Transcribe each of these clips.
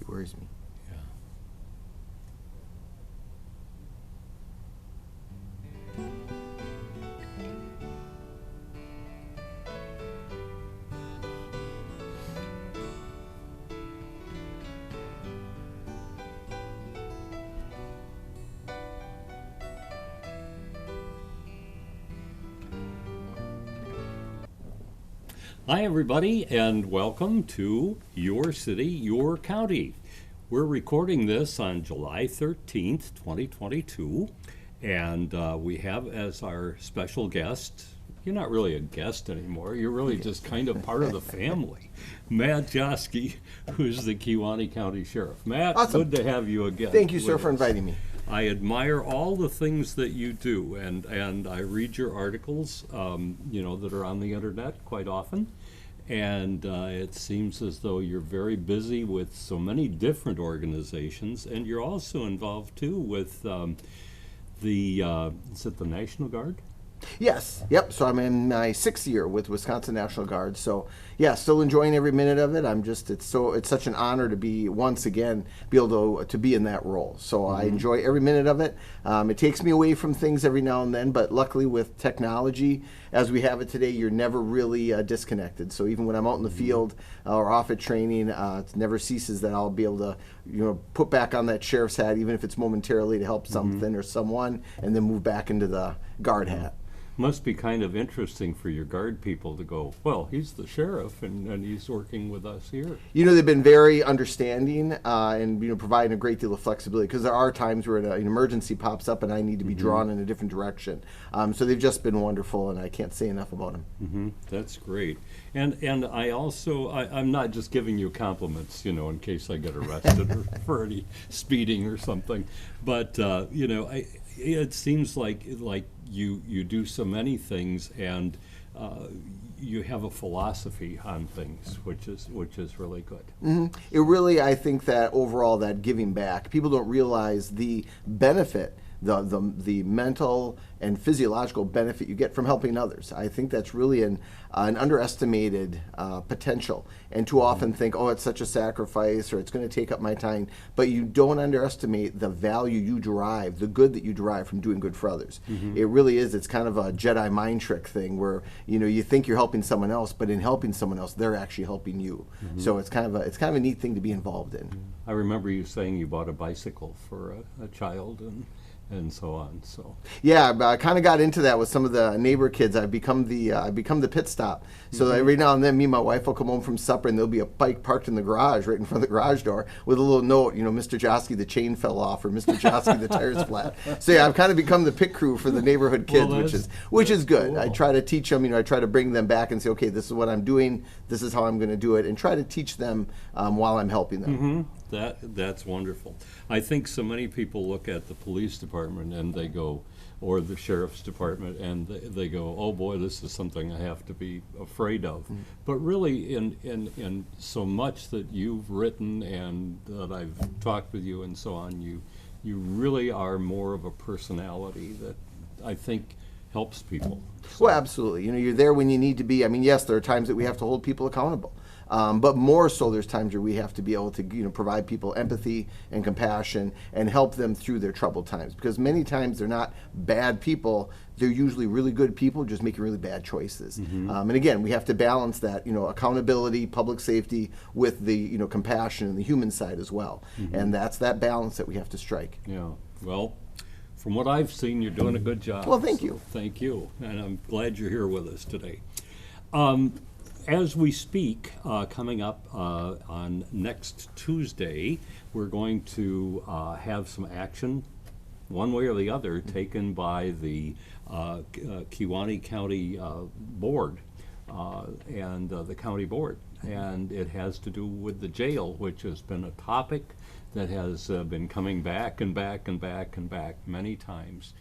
worries me. Yeah. Hi, everybody, and welcome to Your City, Your County. We're recording this on July 13th, 2022, and we have as our special guest, you're not really a guest anymore, you're really just kind of part of the family, Matt Joski, who's the Kewaunee County Sheriff. Matt, Awesome. Good to have you again. Thank you, sir, with for us. inviting me. I admire all the things that you do, and I read your articles, that are on the internet quite often. And it seems as though you're very busy with so many different organizations, and you're also involved too with is it the National Guard? Yes, yep. So I'm in my 6th year with Wisconsin National Guard. So yeah, still enjoying every minute of it. It's such an honor to be once again be able to be in that role. So I enjoy every minute of it. It takes me away from things every now and then, but luckily with technology as we have it today, you're never really disconnected. So even when I'm out in the field or off at training, it never ceases that I'll be able to put back on that sheriff's hat, even if it's momentarily to help something or someone, and then move back into the guard hat. Must be kind of interesting for your guard people to go, well, he's the sheriff and he's working with us here. They've been very understanding and providing a great deal of flexibility, because there are times where an emergency pops up and I need to be drawn in a different direction. So they've just been wonderful, and I can't say enough about them. That's great. And I also, I'm not just giving you compliments, in case I get arrested or for any speeding or something, but, it seems like you do so many things, and you have a philosophy on things, which is really good. It really, I think that overall, that giving back, people don't realize the benefit, the mental and physiological benefit you get from helping others. I think that's really an underestimated potential, and too often think, oh, it's such a sacrifice, or it's going to take up my time. But you don't underestimate the value you derive, the good that you derive from doing good for others. It really is. It's kind of a Jedi mind trick thing where you think you're helping someone else, but in helping someone else, they're actually helping you. So it's kind of a neat thing to be involved in. I remember you saying you bought a bicycle for a child and so on. So yeah, I kind of got into that with some of the neighbor kids. I've become the pit stop. So every now and then, me and my wife will come home from supper, and there'll be a bike parked in the garage, right in front of the garage door, with a little note, Mr. Joski, the chain fell off, or Mr. Joski, the tire's flat. So yeah, I've kind of become the pit crew for the neighborhood kids, which is good. Cool. I try to teach them. I try to bring them back and say, okay, this is what I'm doing. This is how I'm going to do it, and try to teach them while I'm helping them. That's wonderful. I think so many people look at the police department and they go, or the sheriff's department, and they go, oh boy, this is something I have to be afraid of. But really, in so much that you've written and that I've talked with you and so on, you really are more of a personality that I think helps people. So. Well, absolutely. You're there when you need to be. I mean, yes, there are times that we have to hold people accountable. But more so, there's times where we have to be able to provide people empathy and compassion and help them through their troubled times. Because many times they're not bad people. They're usually really good people just making really bad choices. And again, we have to balance that, accountability, public safety with the, compassion and the human side as well. And that's that balance that we have to strike. Yeah. Well, from what I've seen, you're doing a good job. Well, thank you. Thank you. And I'm glad you're here with us today. As we speak, coming up on next Tuesday, we're going to have some action, one way or the other, taken by the Kewaunee County Board and the County Board. And it has to do with the jail, which has been a topic that has been coming back and back and back and back many times.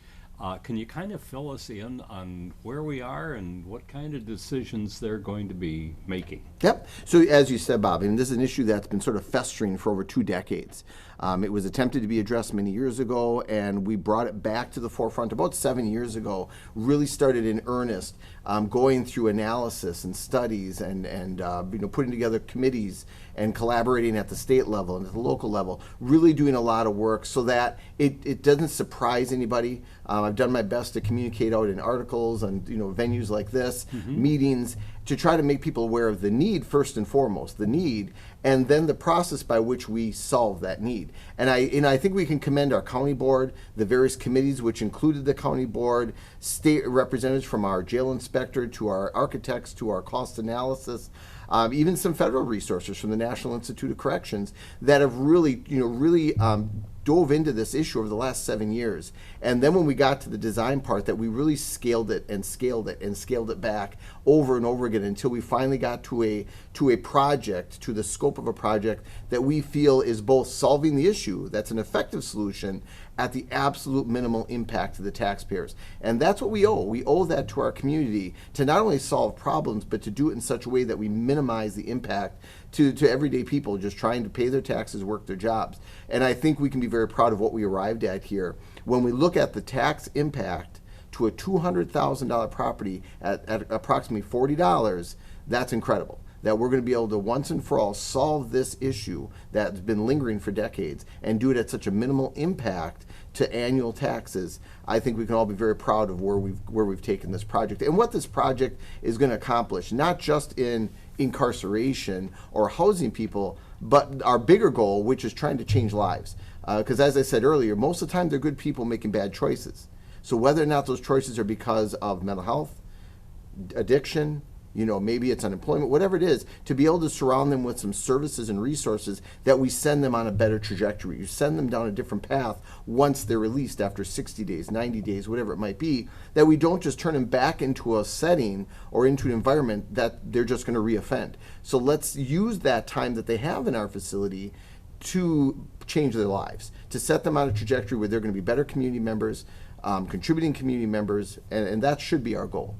Can you kind of fill us in on where we are and what kind of decisions they're going to be making? Yep. So as you said, Bob, this is an issue that's been sort of festering for over 2 decades. It was attempted to be addressed many years ago, and we brought it back to the forefront about 7 years ago. Really started in earnest, going through analysis and studies, and putting together committees and collaborating at the state level and at the local level. Really doing a lot of work so that it doesn't surprise anybody. I've done my best to communicate out in articles and venues like this, meetings, to try to make people aware of the need first and foremost, the need, and then the process by which we solve that need. And I think we can commend our county board, the various committees, which included the county board, state representatives from our jail inspector to our architects to our cost analysis, even some federal resources from the National Institute of Corrections that have really dove into this issue over the last 7 years. And then when we got to the design part, that we really scaled it and scaled it and scaled it back over and over again until we finally got to a project, to the scope of a project that we feel is both solving the issue, that's an effective solution, at the absolute minimal impact to the taxpayers. And that's what we owe. We owe that to our community to not only solve problems, but to do it in such a way that we minimize the impact to everyday people just trying to pay their taxes, work their jobs. And I think we can be very proud of what we arrived at here. When we look at the tax impact to a $200,000 property at approximately $40, that's incredible. That we're going to be able to once and for all solve this issue that's been lingering for decades and do it at such a minimal impact to annual taxes. I think we can all be very proud of where we've taken this project and what this project is going to accomplish, not just in incarceration or housing people, but our bigger goal, which is trying to change lives. Because as I said earlier, most of the time they're good people making bad choices. So whether or not those choices are because of mental health, addiction, maybe it's unemployment, whatever it is, to be able to surround them with some services and resources that we send them on a better trajectory. You send them down a different path once they're released after 60 days, 90 days, whatever it might be, that we don't just turn them back into a setting or into an environment that they're just going to reoffend. So let's use that time that they have in our facility to change their lives, to set them on a trajectory where they're going to be better community members, contributing community members, and that should be our goal.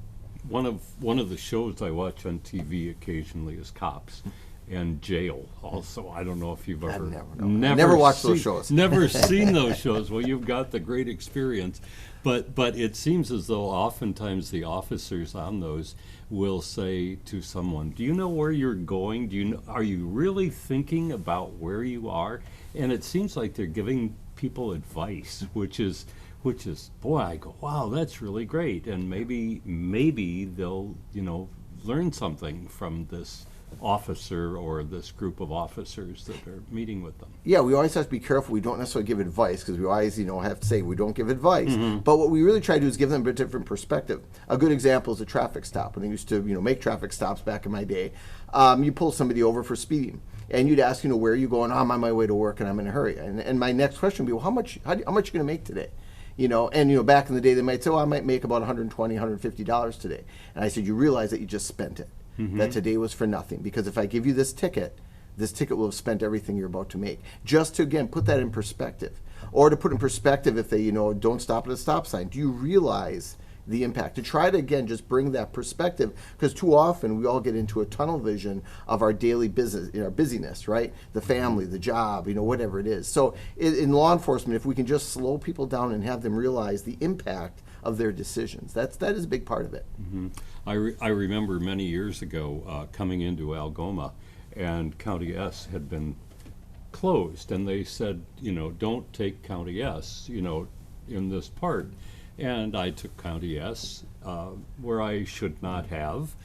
One of the shows I watch on TV occasionally is Cops and Jail. Also, I don't know if you've ever never watched those shows. Never seen those shows. Well, you've got the great experience, but it seems as though oftentimes the officers on those will say to someone, "Do you know where you're going? Are you really thinking about where you are?" And it seems like they're giving people advice, which is, boy, I go, wow, that's really great. And maybe they'll, learn something from this officer or this group of officers that are meeting with them. Yeah, we always have to be careful. We don't necessarily give advice because we always, have to say we don't give advice. But what we really try to do is give them a different perspective. A good example is a traffic stop. When I used to, make traffic stops back in my day, you pull somebody over for speeding. And you'd ask, where are you going? Oh, I'm on my way to work and I'm in a hurry. And my next question would be, well, how much are you going to make today? Back in the day, they might say, I might make about $120, $150 today. And I said, you realize that you just spent it, that today was for nothing. Because if I give you this ticket will have spent everything you're about to make. Just to, again, put that in perspective. Or to put in perspective, if they, don't stop at a stop sign, do you realize the impact? To try to, again, just bring that perspective, because too often we all get into a tunnel vision of our daily business, our busyness, right? The family, the job, whatever it is. So in law enforcement, if we can just slow people down and have them realize the impact of their decisions, that is a big part of it. I remember many years ago coming into Algoma, and County S had been closed, and they said, don't take County S, in this part. And I took County S where I should not have.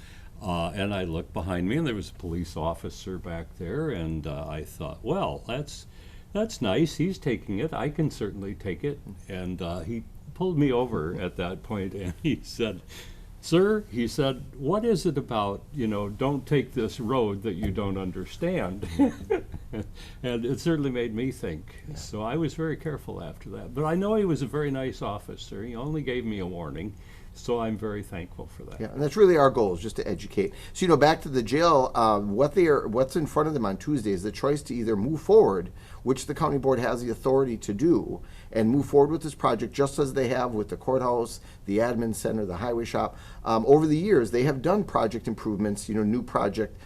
And I looked behind me, and there was a police officer back there, and I thought, well, that's nice. He's taking it. I can certainly take it. And he pulled me over at that point, and he said, "Sir," he said, "what is it about, don't take this road that you don't understand?" And it certainly made me think. Yeah. So I was very careful after that. But I know he was a very nice officer. He only gave me a warning. So I'm very thankful for that. Yeah, and that's really our goal, is just to educate. So, you know, back to the jail, what's in front of them on Tuesday is the choice to either move forward, which the county board has the authority to do, and move forward with this project just as they have with the courthouse, the admin center, the highway shop. Over the years, they have done project improvements, you know, new project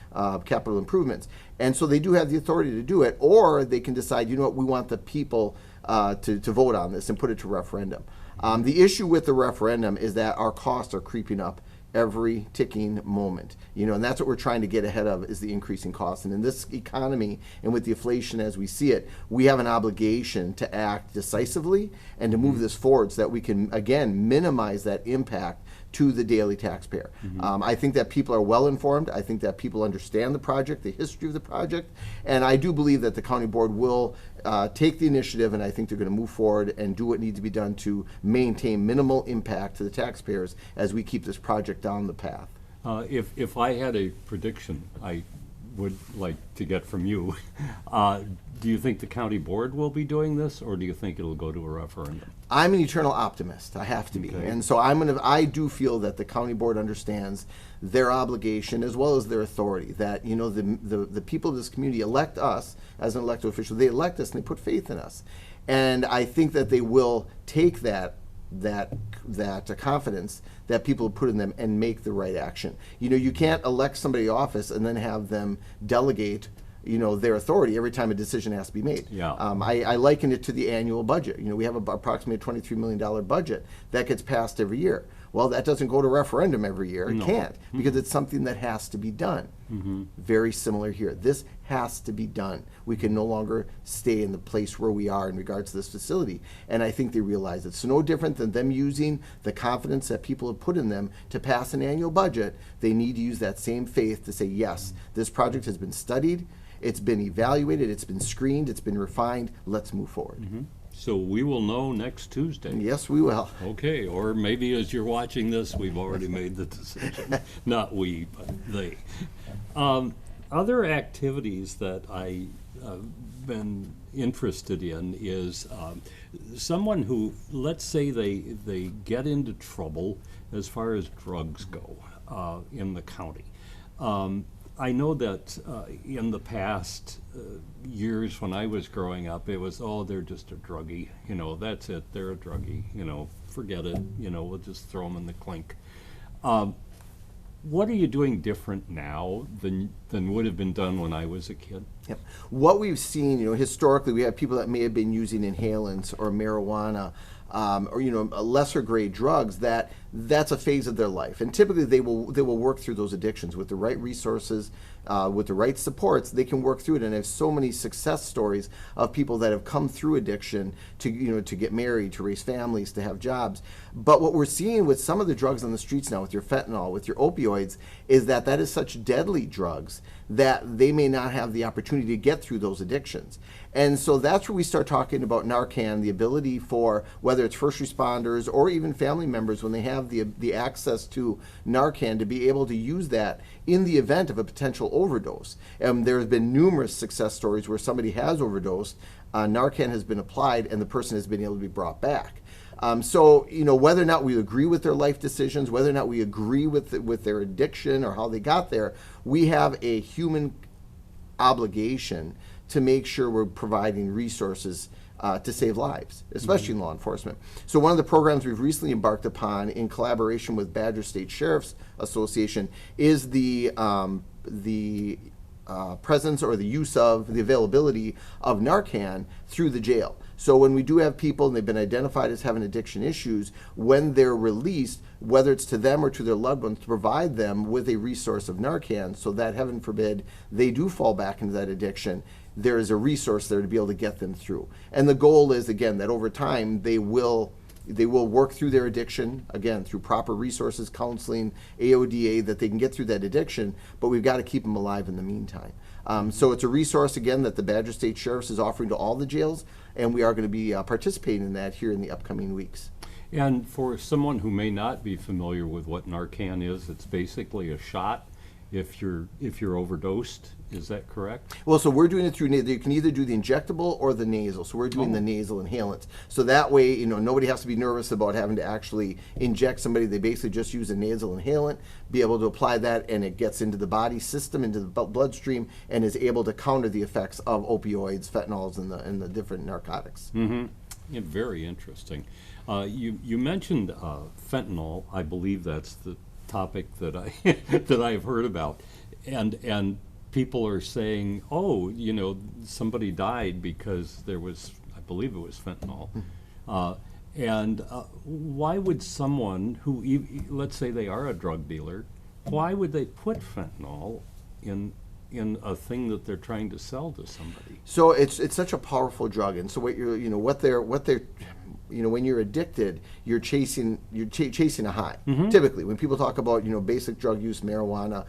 capital improvements. And so they do have the authority to do it, or they can decide, you know what, we want the people to vote on this and put it to referendum. The issue with the referendum is that our costs are creeping up every ticking moment, you know, and that's what we're trying to get ahead of, is the increasing costs. And in this economy and with the inflation as we see it, we have an obligation to act decisively and to move this forward so that we can, again, minimize that impact to the daily taxpayer. I think that people are well informed. I think that people understand the project, the history of the project, and I do believe that the county board will take the initiative, and I think they're going to move forward and do what needs to be done to maintain minimal impact to the taxpayers as we keep this project down the path. If I had a prediction I would like to get from you, do you think the county board will be doing this, or do you think it'll go to a referendum? I'm an eternal optimist. I have to be, Okay. and so I do feel that the county board understands their obligation as well as their authority. That, you know, the people of this community elect us as an elected official. They elect us and they put faith in us, and I think that they will take that confidence that people put in them and make the right action. You know, you can't elect somebody to office and then have them delegate, you know, their authority every time a decision has to be made. Yeah. I liken it to the annual budget. You know, we have approximately a $23 million budget that gets passed every year. Well, that doesn't go to referendum every year. It No. can't, because it's something that has to be done. Very similar here. This has to be done. We can no longer stay in the place where we are in regards to this facility. And I think they realize it. So no different than them using the confidence that people have put in them to pass an annual budget. They need to use that same faith to say, yes, this project has been studied, it's been evaluated, it's been screened, it's been refined, let's move forward. So we will know next Tuesday. Yes, we will. Okay, or maybe as you're watching this, we've already made the decision. Not we, but they. Other activities that I've been interested in is someone who, let's say they get into trouble as far as drugs go in the county. I know that in the past years when I was growing up, it was, oh, they're just a druggie, you know, that's it, they're a druggie, you know, forget it, you know, we'll just throw them in the clink. What are you doing different now than would have been done when I was a kid? Yep. What we've seen, you know, historically, we have people that may have been using inhalants or marijuana, or, you know, lesser grade drugs. That's a phase of their life, and typically they will work through those addictions with the right resources, with the right supports. They can work through it, and I have so many success stories of people that have come through addiction to, you know, to get married, to raise families, to have jobs. But what we're seeing with some of the drugs on the streets now, with your fentanyl, with your opioids, is that is such deadly drugs that they may not have the opportunity to get through those addictions. And so that's where we start talking about Narcan, the ability for, whether it's first responders or even family members, when they have the access to Narcan, to be able to use that in the event of a potential overdose. And there have been numerous success stories where somebody has overdosed, Narcan has been applied, and the person has been able to be brought back. So, you know, whether or not we agree with their life decisions, whether or not we agree with their addiction or how they got there, we have a human obligation to make sure we're providing resources to save lives, especially in law enforcement. So one of the programs we've recently embarked upon in collaboration with Badger State Sheriff's Association is the presence or the use of the availability of Narcan through the jail. So when we do have people and they've been identified as having addiction issues, when they're released, whether it's to them or to their loved ones, to provide them with a resource of Narcan so that, heaven forbid, they do fall back into that addiction, there is a resource there to be able to get them through. And the goal is, again, that over time they will work through their addiction, again, through proper resources, counseling, AODA, that they can get through that addiction, but we've got to keep them alive in the meantime. So it's a resource, again, that the Badger State Sheriff's is offering to all the jails, and we are going to be participating in that here in the upcoming weeks. And for someone who may not be familiar with what Narcan is, it's basically a shot if you're overdosed, Is that correct? Well, so we're doing it through nasal. You can either do the injectable or the nasal. So we're doing the nasal inhalants. So that way, nobody has to be nervous about having to actually inject somebody. They basically just use a nasal inhalant, be able to apply that, and it gets into the body system, into the bloodstream, and is able to counter the effects of opioids, fentanyls, and the different narcotics. Mm-hmm. Yeah, very interesting. You mentioned fentanyl. I believe that's the topic that that I've heard about, and people are saying, oh, somebody died because there was, I believe it was fentanyl. And why would someone who, let's say they are a drug dealer, why would they put fentanyl in a thing that they're trying to sell to somebody? So it's such a powerful drug, and so what they're when you're addicted, you're chasing a high. Mm-hmm. Typically, when people talk about basic drug use, marijuana,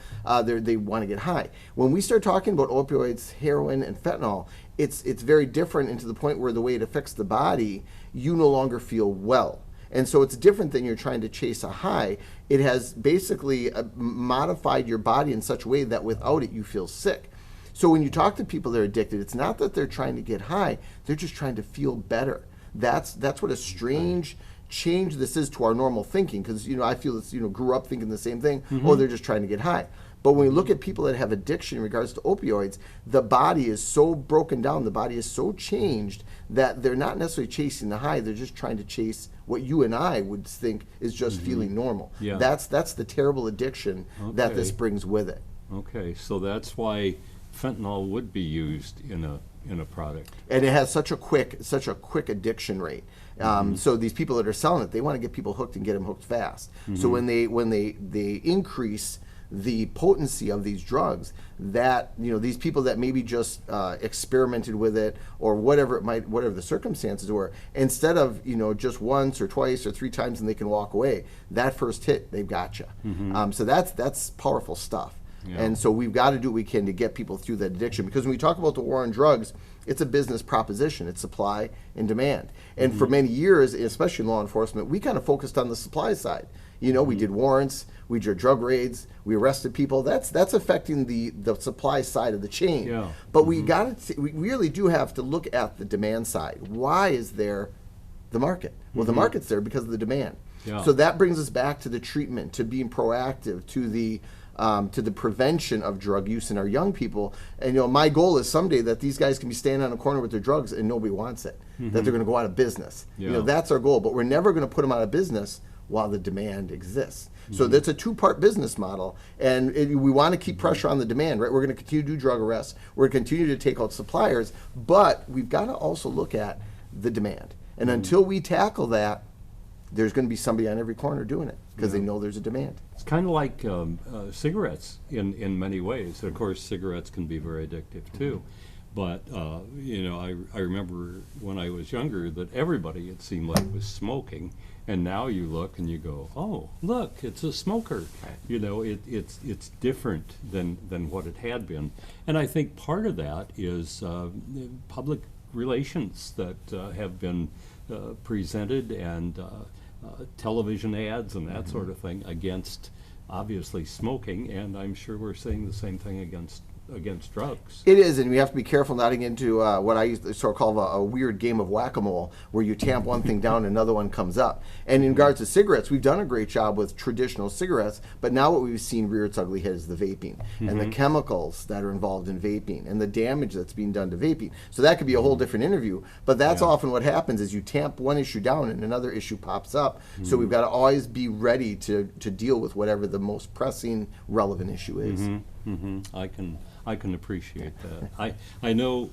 they want to get high. When we start talking about opioids, heroin, and fentanyl, it's very different, and to the point where the way it affects the body, you no longer feel well. And so it's different than you're trying to chase a high. It has basically modified your body in such a way that without it, you feel sick. So when you talk to people that are addicted, it's not that they're trying to get high, they're just trying to feel better. That's what a strange change this is to our normal thinking, because I feel this, grew up thinking the same thing. Mm-hmm. Oh, they're just trying to get high. But when we look at people that have addiction in regards to opioids, the body is so broken down, the body is so changed that they're not necessarily chasing the high, they're just trying to chase what you and I would think is just feeling normal. Yeah. That's the terrible addiction that this brings with it. Okay, so that's why fentanyl would be used in a product. And it has such a quick addiction rate. So these people that are selling it, they want to get people hooked and get them hooked fast. So when they increase the potency of these drugs, that these people that maybe just experimented with it or whatever the circumstances were, instead of just once or twice or 3 times and they can walk away, that first hit they've got you. So that's powerful stuff. Yeah. And so we've got to do what we can to get people through that addiction, because when we talk about the war on drugs, it's a business proposition. It's supply and demand. And for many years, especially in law enforcement, we kind of focused on the supply side. We did warrants, we did drug raids, we arrested people. That's affecting the supply side of the chain. Yeah. But we really do have to look at the demand side. Why is there the market? Well, the market's there because of the demand. Yeah. So that brings us back to the treatment, to being proactive, to the prevention of drug use in our young people. And my goal is someday that these guys can be standing on a corner with their drugs and nobody wants it, that they're going to go out of business. Yeah. That's our goal, but we're never going to put them out of business while the demand exists. So that's a 2-part business model, and we want to keep pressure on the demand, right? We're going to continue to do drug arrests, we're going to continue to take out suppliers, but we've got to also look at the demand. And until we tackle that, there's going to be somebody on every corner doing it, because they know there's a demand. It's kind of like cigarettes in many ways. Of course, cigarettes can be very addictive too. But, I remember when I was younger that everybody, it seemed like, was smoking. And now you look and you go, oh, look, it's a smoker. Right. It's different than what it had been. And I think part of that is public relations that have been presented, and television ads and that sort of thing against, obviously, smoking. And I'm sure we're seeing the same thing against drugs. It is, and we have to be careful not to get into what I used to sort of call a weird game of whack-a-mole, where you tamp one thing down and another one comes up. And in regards to cigarettes, we've done a great job with traditional cigarettes, but now what we've seen rear its ugly head is the vaping, and the chemicals that are involved in vaping, and the damage that's being done to vaping. So that could be a whole different interview, but that's often what happens, is you tamp one issue down and another issue pops up. So we've got to always be ready to deal with whatever the most pressing, relevant issue is. I can appreciate that. I know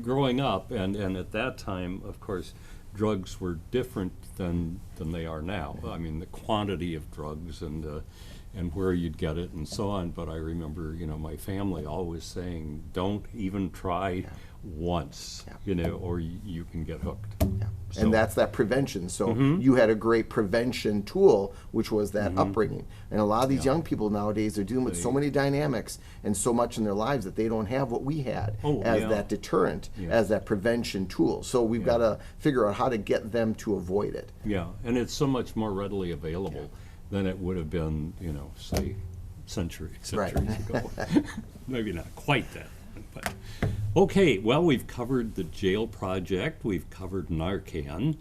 growing up, and at that time, of course, drugs were different than they are now. I mean, the quantity of drugs and where you'd get it and so on. But I remember, my family always saying, don't even try once, or you can get hooked. Yeah. So, And that's that prevention. So you had a great prevention tool, which was that upbringing. And a lot of these young people nowadays are dealing with so many dynamics and so much in their lives that they don't have what we had as that deterrent, as that prevention tool. So we've got to figure out how to get them to avoid it. Yeah, and it's so much more readily available than it would have been, say, centuries Right. ago. Maybe not quite that, but okay. Well, we've covered the jail project. We've covered Narcan.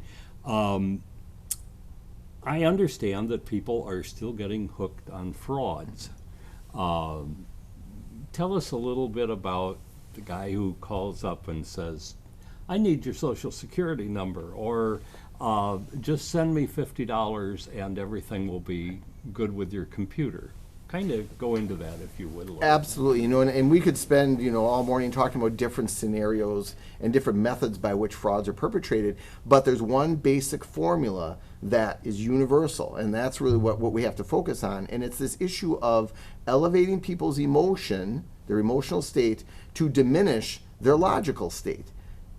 I understand that people are still getting hooked on frauds. Tell us a little bit about the guy who calls up and says, I need your social security number, or just send me $50 and everything will be good with your computer. Kind of go into that, if you would. Absolutely, and we could spend, all morning talking about different scenarios and different methods by which frauds are perpetrated, but there's one basic formula that is universal, and that's really what we have to focus on, and it's this issue of elevating people's emotion, their emotional state, to diminish their logical state.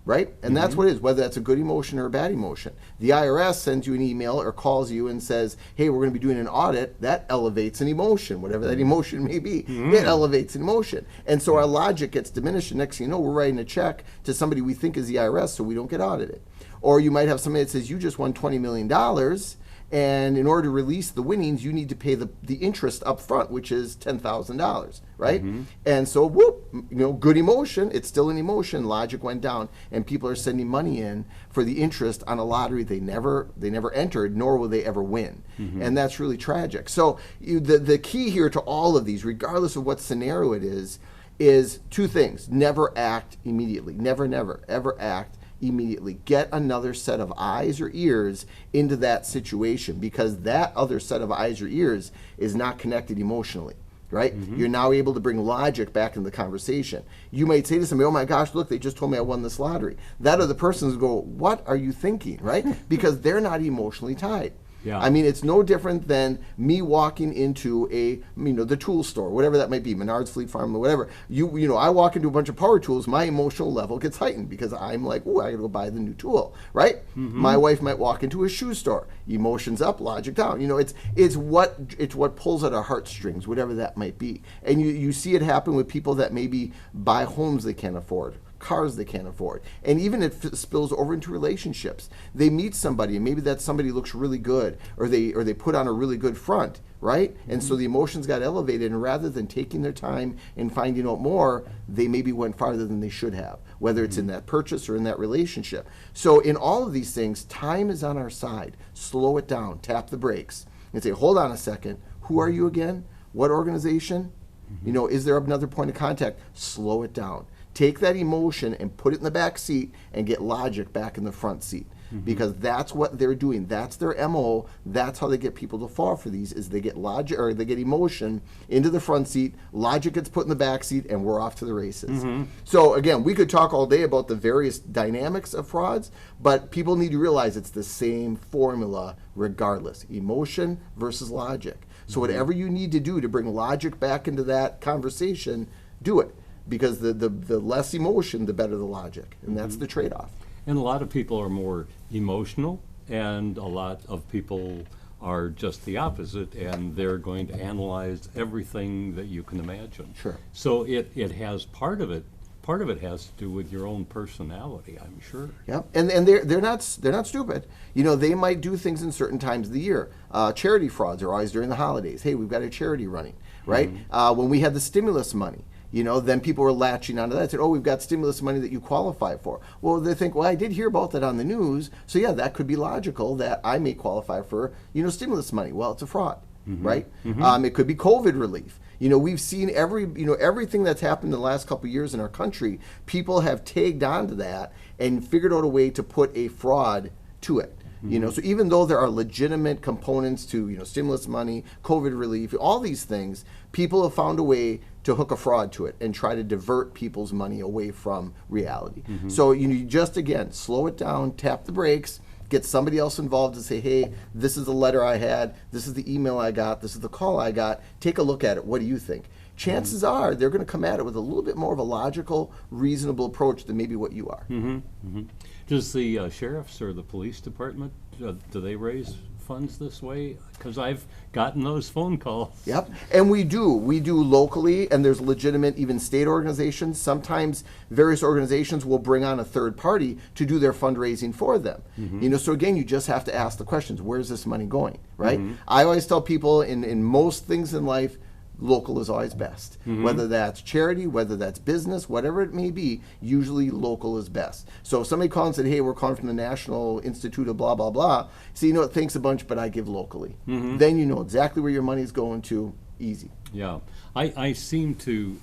Right? And that's what it is, whether that's a good emotion or a bad emotion. The IRS sends you an email or calls you and says, hey, we're going to be doing an audit. That elevates an emotion, whatever that emotion may be. It elevates an emotion. And so our logic gets diminished, and next thing you know, we're writing a check to somebody we think is the IRS so we don't get audited. Or you might have somebody that says, you just won $20 million, and in order to release the winnings, you need to pay the interest up front, which is $10,000, right? And so, good emotion, it's still an emotion, logic went down, and people are sending money in for the interest on a lottery they never entered, nor will they ever win. And that's really tragic. So the key here to all of these, regardless of what scenario it is two things. Never act immediately. Never, ever act immediately. Get another set of eyes or ears into that situation, because that other set of eyes or ears is not connected emotionally, right? You're now able to bring logic back into the conversation. You might say to somebody, oh my gosh, look, they just told me I won this lottery. That other person's go, what are you thinking, right? Because they're not emotionally tied. Yeah. I mean, it's no different than me walking into the tool store, whatever that might be, Menards, Fleet Farm, whatever. I walk into a bunch of power tools, my emotional level gets heightened because I'm like, oh, I gotta go buy the new tool, right? My wife might walk into a shoe store, emotions up, logic down. It's what pulls at our heartstrings, whatever that might be. And you see it happen with people that maybe buy homes they can't afford, cars they can't afford, and even it spills over into relationships. They meet somebody, and maybe that somebody looks really good, or they put on a really good front, right? And so the emotions got elevated, and rather than taking their time and finding out more, they maybe went farther than they should have, whether it's in that purchase or in that relationship. So in all of these things, time is on our side. Slow it down, tap the brakes, and say, hold on a second, who are you again? What organization? Is there another point of contact? Slow it down. Take that emotion and put it in the back seat and get logic back in the front seat. Because that's what they're doing. That's their MO. That's how they get people to fall for these, is they get logic, or they get emotion into the front seat, logic gets put in the back seat, and we're off to the races. So again, we could talk all day about the various dynamics of frauds, but people need to realize it's the same formula regardless. Emotion versus logic. So whatever you need to do to bring logic back into that conversation, do it. Because the less emotion, the better the logic. And that's the trade-off. And a lot of people are more emotional, and a lot of people are just the opposite, and they're going to analyze everything that you can imagine. Sure. So it has part of it has to do with your own personality, I'm sure. Yep. And they're not stupid. They might do things in certain times of the year. Charity frauds are always during the holidays. Hey, we've got a charity running, right? When we had the stimulus money, then people were latching onto that. Said, oh, we've got stimulus money that you qualify for. Well, they think, well, I did hear about that on the news, so yeah, that could be logical that I may qualify for, stimulus money. Well, it's a fraud, right? It could be COVID relief. We've seen everything that's happened in the last couple of years in our country. People have tagged onto that and figured out a way to put a fraud to it. So even though there are legitimate components to, stimulus money, COVID relief, all these things, people have found a way to hook a fraud to it and try to divert people's money away from reality. So you just, again, slow it down, tap the brakes, get somebody else involved and say, hey, this is the letter I had, this is the email I got, this is the call I got, take a look at it, what do you think? Chances are they're going to come at it with a little bit more of a logical, reasonable approach than maybe what you are. Does the sheriffs or the police department, do they raise funds this way? Because I've gotten those phone calls. Yep, and we do locally, and there's legitimate even state organizations. Sometimes various organizations will bring on a third party to do their fundraising for them. So again, you just have to ask the questions, where's this money going, right? I always tell people in most things in life, local is always best. Whether that's charity, whether that's business, whatever it may be, usually local is best. So if somebody calls and said, hey, we're calling from the National Institute of blah, blah, blah, so you know, thanks a bunch, but I give locally. Then you know exactly where your money's going to, easy. Yeah, I seem to,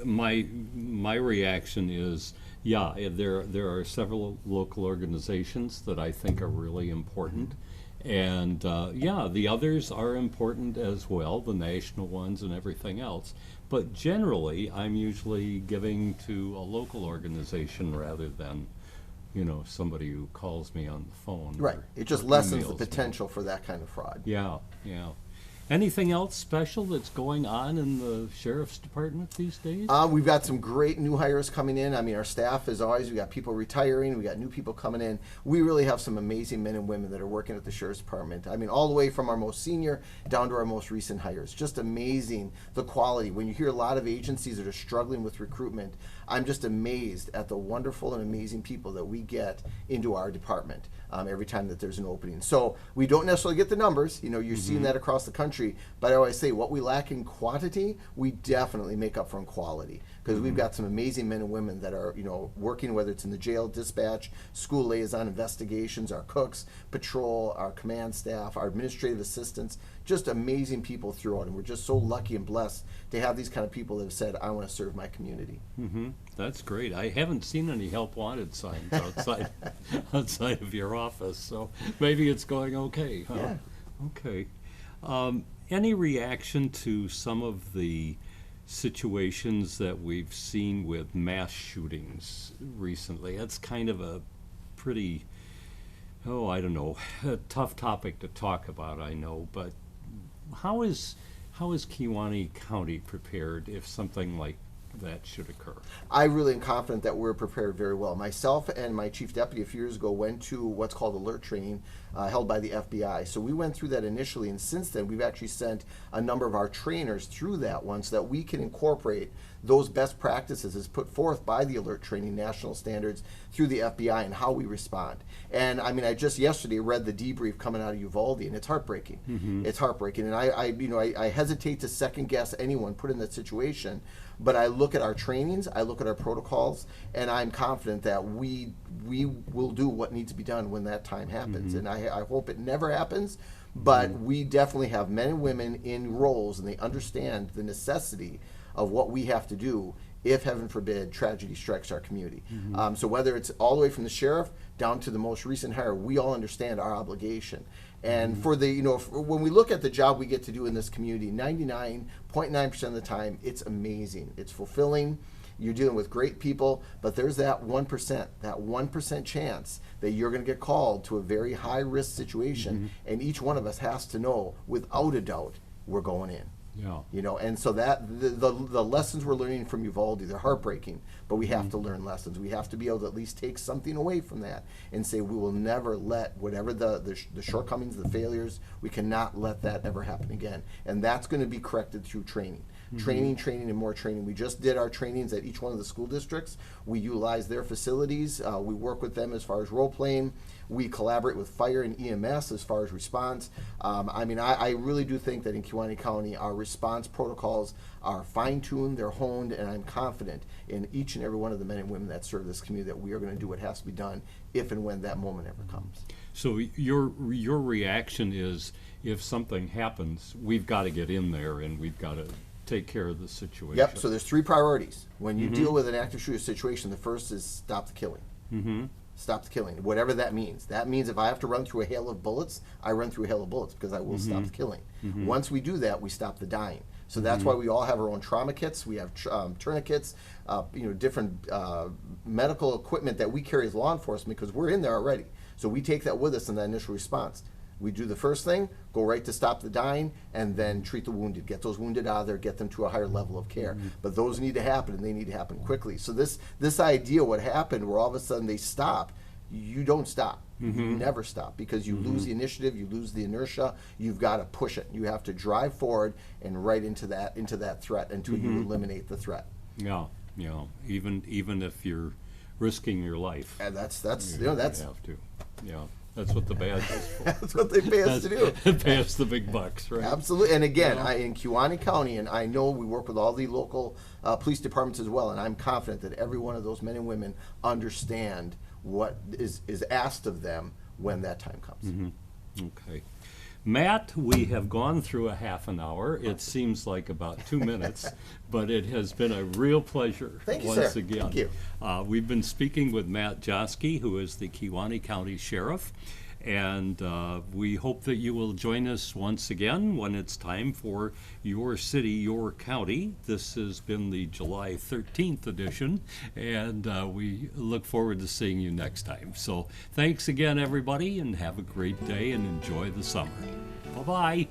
my reaction is, yeah, there are several local organizations that I think are really important. And yeah, the others are important as well, the national ones and everything else. But generally, I'm usually giving to a local organization rather than, you know, somebody who calls me on the phone. Right. It just lessens the potential for that kind of fraud. Yeah, yeah. Anything else special that's going on in the Sheriff's Department these days? We've got some great new hires coming in. I mean, our staff, as always, we got people retiring, we got new people coming in. We really have some amazing men and women that are working at the Sheriff's Department. I mean, all the way from our most senior down to our most recent hires. Just amazing, the quality. When you hear a lot of agencies that are struggling with recruitment, I'm just amazed at the wonderful and amazing people that we get into our department every time that there's an opening. So we don't necessarily get the numbers. You know, you're seeing that across the country. But I always say what we lack in quantity, we definitely make up for in quality. Because we've got some amazing men and women that are, you know, working, whether it's in the jail, dispatch, school liaison investigations, our cooks, patrol, our command staff, our administrative assistants, just amazing people throughout. And we're just so lucky and blessed to have these kind of people that have said, I want to serve my community. That's great. I haven't seen any help wanted signs outside outside of your office, so maybe it's going okay. Huh? Yeah. Okay. Any reaction to some of the situations that we've seen with mass shootings recently? That's kind of a pretty, I don't know, a tough topic to talk about, I know, but how is Kewaunee County prepared if something like that should occur? I really am confident that we're prepared very well. Myself and my chief deputy a few years ago went to what's called alert training held by the FBI. So we went through that initially, and since then we've actually sent a number of our trainers through that one so that we can incorporate those best practices as put forth by the alert training national standards through the FBI and how we respond. And I mean, I just yesterday read the debrief coming out of Uvalde, and it's heartbreaking. It's heartbreaking, and I hesitate to second guess anyone put in that situation. But I look at our trainings, I look at our protocols, and I'm confident that we will do what needs to be done when that time happens. And I hope it never happens, but we definitely have men and women in roles, and they understand the necessity of what we have to do if, heaven forbid, tragedy strikes our community. So whether it's all the way from the sheriff down to the most recent hire, we all understand our obligation. And for the, when we look at the job we get to do in this community, 99.9% of the time, it's amazing. It's fulfilling. You're dealing with great people, but there's that 1% chance that you're going to get called to a very high risk situation, and each one of us has to know, without a doubt, we're going in. Yeah. And so that the lessons we're learning from Uvalde, they're heartbreaking, but we have to learn lessons. We have to be able to at least take something away from that and say we will never let whatever the shortcomings, the failures, we cannot let that ever happen again. And that's going to be corrected through training. Training, and more training. We just did our trainings at each one of the school districts. We utilize their facilities. We work with them as far as role playing. We collaborate with fire and EMS as far as response. I really do think that in Kewaunee County, our response protocols are fine-tuned, they're honed, and I'm confident in each and every one of the men and women that serve this community that we are going to do what has to be done if and when that moment ever comes. So your reaction is, if something happens, we've got to get in there and we've got to take care of the situation. Yep, so there's three priorities. When you deal with an active shooter situation, the first is stop the killing. Stop the killing, whatever that means. That means if I have to run through a hail of bullets, I run through a hail of bullets because I will stop the killing. Once we do that, we stop the dying. So that's why we all have our own trauma kits. We have tourniquets, different medical equipment that we carry as law enforcement because we're in there already. So we take that with us in that initial response. We do the first thing, go right to stop the dying, and then treat the wounded. Get those wounded out of there, get them to a higher level of care. But those need to happen, and they need to happen quickly. So this idea, what happened, where all of a sudden they stop, you don't stop. You never stop because you lose the initiative, you lose the inertia. You've got to push it. You have to drive forward and right into that threat until you eliminate the threat. Yeah, even if you're risking your life. And that's you have to. Yeah. That's what the badge is for. That's what they pay us to do. Pay us the big bucks, right? Absolutely. And again, in Kewaunee County, and I know we work with all the local police departments as well, and I'm confident that every one of those men and women understand what is asked of them when that time comes. Okay. Matt, we have gone through a half an hour. It seems like about 2 minutes, but it has been a real pleasure. Thank you, once sir. again. Thank you. We've been speaking with Matt Joski, who is the Kewaunee County Sheriff, and we hope that you will join us once again when it's time for Your City, Your County. This has been the July 13th edition, and we look forward to seeing you next time. So thanks again, everybody, and have a great day and enjoy the summer. Bye-bye.